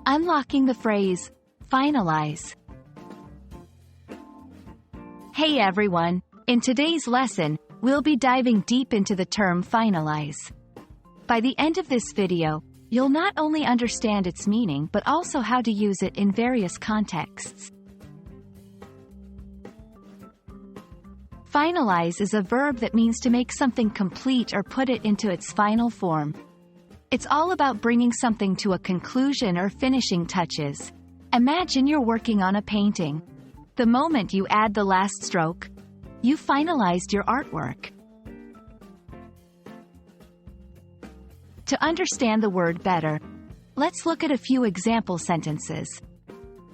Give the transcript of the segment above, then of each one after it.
Unlocking the phrase, finalize. Hey everyone, in today's lesson, we'll be diving deep into the term finalize. By the end of this video, you'll not only understand its meaning but also how to use it in various contexts. Finalize is a verb that means to make something complete or put it into its final form. It's all about bringing something to a conclusion or finishing touches. Imagine you're working on a painting. The moment you add the last stroke, you finalized your artwork. To understand the word better, let's look at a few example sentences.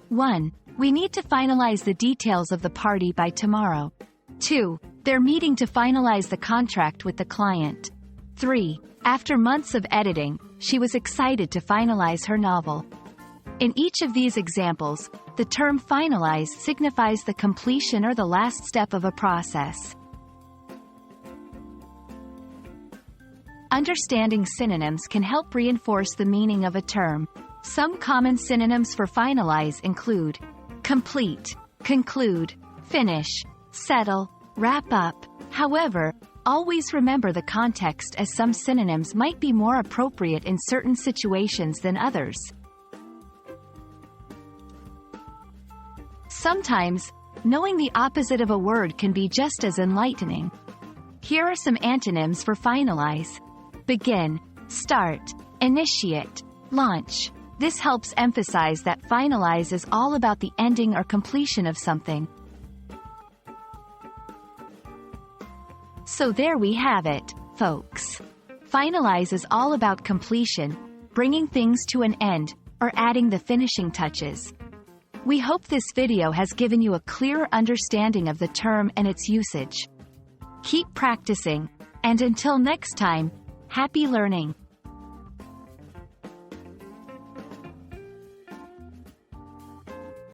1. We need to finalize the details of the party by tomorrow. 2. They're meeting to finalize the contract with the client. 3. After months of editing, she was excited to finalize her novel. In each of these examples, the term finalize signifies the completion or the last step of a process. Understanding synonyms can help reinforce the meaning of a term. Some common synonyms for finalize include complete, conclude, finish, settle, wrap up. However, always remember the context, as some synonyms might be more appropriate in certain situations than others. Sometimes, knowing the opposite of a word can be just as enlightening. Here are some antonyms for finalize. Begin, start, initiate, launch. This helps emphasize that finalize is all about the ending or completion of something. So there we have it, folks. Finalize is all about completion, bringing things to an end, or adding the finishing touches. We hope this video has given you a clearer understanding of the term and its usage. Keep practicing, and until next time, happy learning!